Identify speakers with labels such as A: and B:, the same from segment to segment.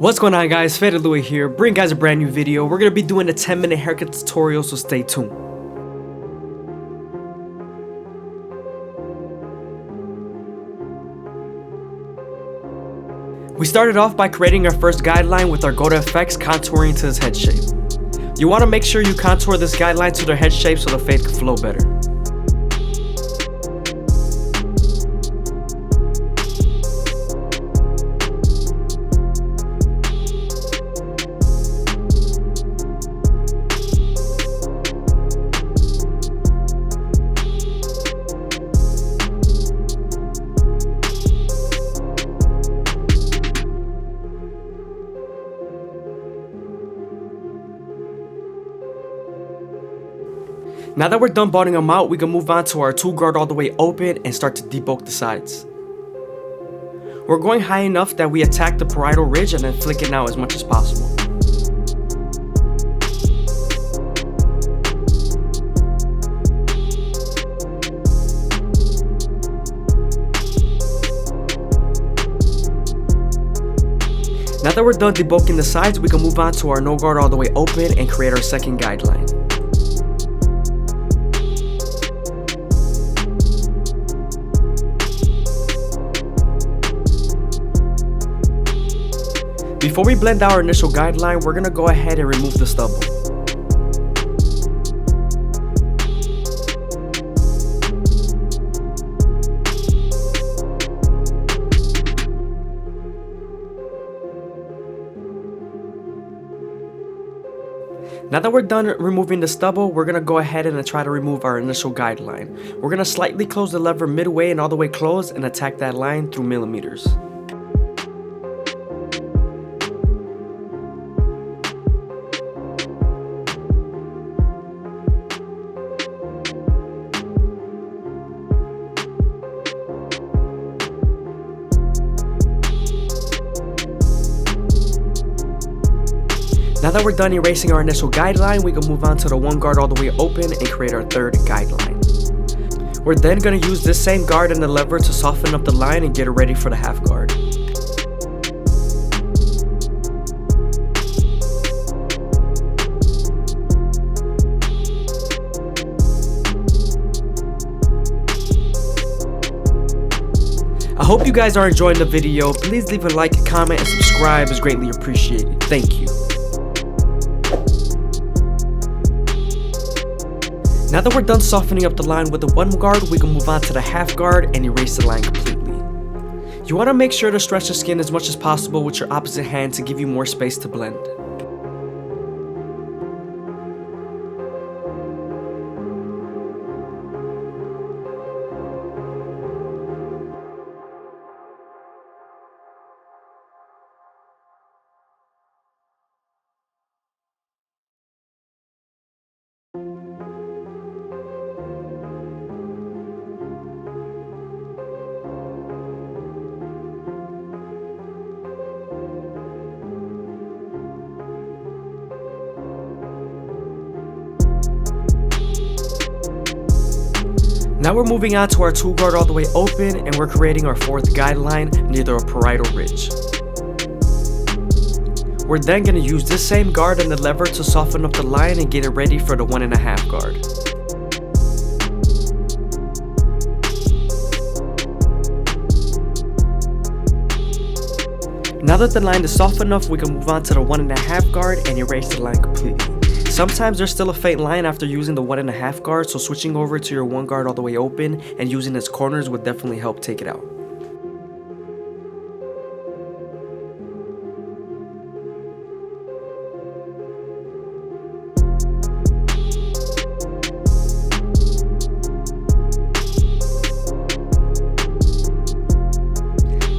A: What's going on, guys? FadeitLuie here, bringing guys a brand new video. We're going to be doing a 10-minute haircut tutorial, so stay tuned. We started off by creating our first guideline with our go to effects contouring to his head shape. You want to make sure you contour this guideline to their head shape so the fade can flow better. Now that we're done bottoming them out, we can move on to our tool guard all the way open and start to debulk the sides. We're going high enough that we attack the parietal ridge and then flick it out as much as possible. Now that we're done debulking the sides, we can move on to our no guard all the way open and create our second guideline. Before we blend out our initial guideline, we're going to go ahead and remove the stubble. Now that we're done removing the stubble, we're going to go ahead and try to remove our initial guideline. We're going to slightly close the lever midway and all the way close and attack that line through millimeters. Now that we're done erasing our initial guideline, we can move on to the one guard all the way open and create our third guideline. We're then going to use this same guard and the lever to soften up the line and get it ready for the half guard. I hope you guys are enjoying the video. Please leave a like, comment, and subscribe is greatly appreciated. Thank you. Now that we're done softening up the line with the one guard, we can move on to the half guard and erase the line completely. You want to make sure to stretch the skin as much as possible with your opposite hand to give you more space to blend. Now we're moving on to our tool guard all the way open and we're creating our fourth guideline near the parietal ridge. We're then going to use this same guard and the lever to soften up the line and get it ready for the 1.5 guard. Now that the line is soft enough, we can move on to the 1.5 guard and erase the line completely. Sometimes there's still a faint line after using the 1.5 guard, so switching over to your one guard all the way open and using its corners would definitely help take it out.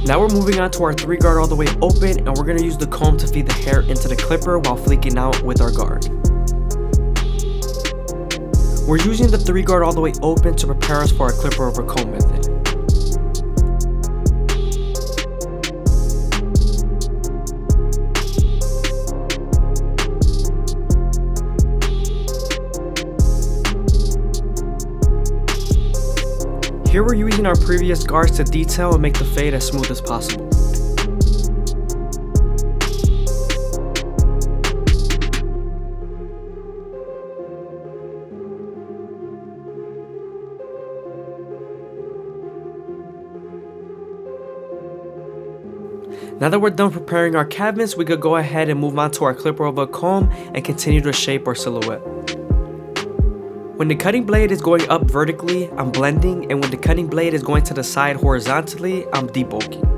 A: Now we're moving on to our 3 guard all the way open and we're going to use the comb to feed the hair into the clipper while flicking out with our guard. We're using the 3 guard all the way open to prepare us for our clipper over comb method. Here we're using our previous guards to detail and make the fade as smooth as possible. Now that we're done preparing our cabinets, we could go ahead and move on to our clipper over a comb and continue to shape our silhouette. When the cutting blade is going up vertically, I'm blending, and when the cutting blade is going to the side horizontally, I'm debulking.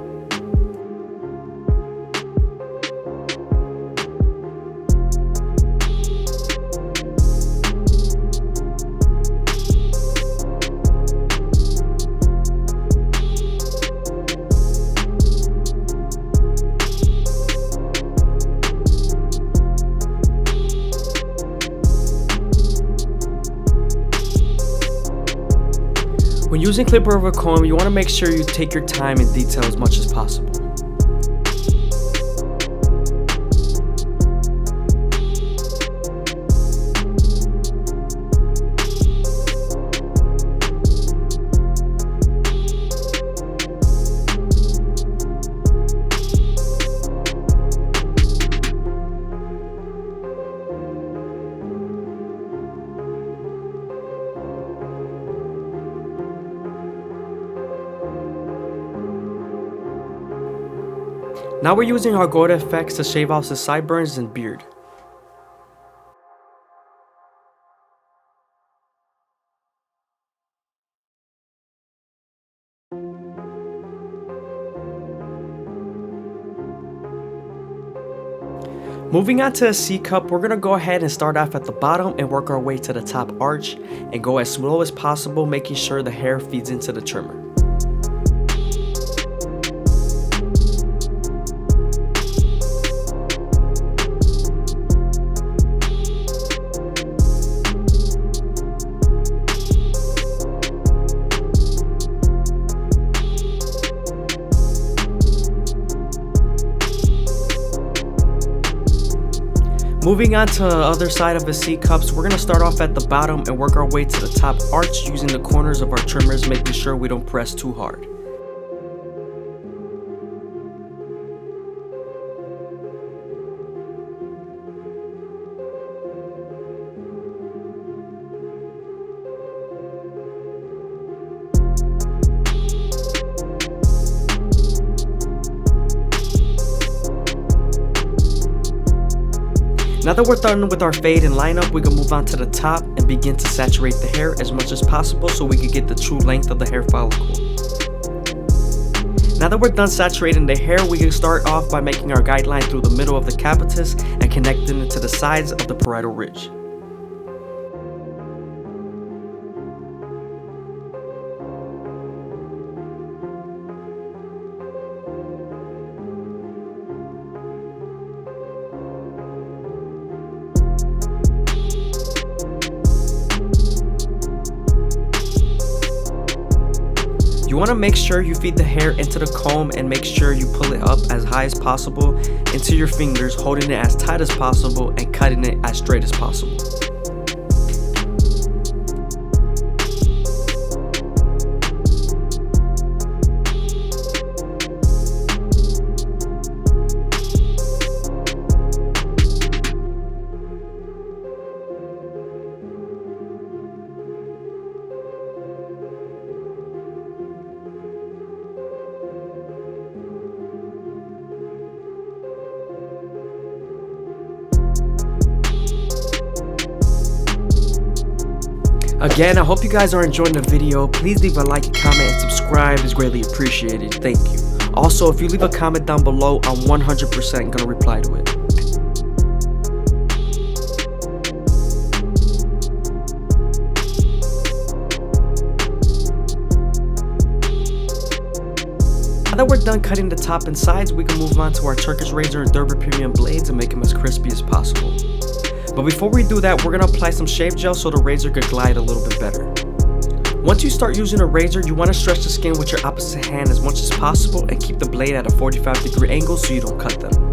A: When using clipper over comb, you want to make sure you take your time and detail as much as possible. Now we're using our gold effects to shave off the sideburns and beard. Moving on to a C cup, we're going to go ahead and start off at the bottom and work our way to the top arch and go as slow as possible, making sure the hair feeds into the trimmer. Moving on to the other side of the C cups, we're going to start off at the bottom and work our way to the top arch using the corners of our trimmers, making sure we don't press too hard. Now that we're done with our fade and lineup, we can move on to the top and begin to saturate the hair as much as possible so we can get the true length of the hair follicle. Now that we're done saturating the hair, we can start off by making our guideline through the middle of the capitis and connecting it to the sides of the parietal ridge. You want to make sure you feed the hair into the comb and make sure you pull it up as high as possible into your fingers, holding it as tight as possible and cutting it as straight as possible. Again, I hope you guys are enjoying the video. Please leave a like, comment, and subscribe. It's greatly appreciated. Thank you. Also, if you leave a comment down below, I'm 100% gonna reply to it. Now that we're done cutting the top and sides, we can move on to our Turkish razor and Durban premium blades and make them as crispy as possible. But before we do that, we're going to apply some shave gel so the razor could glide a little bit better. Once you start using a razor, you want to stretch the skin with your opposite hand as much as possible and keep the blade at a 45-degree angle so you don't cut them.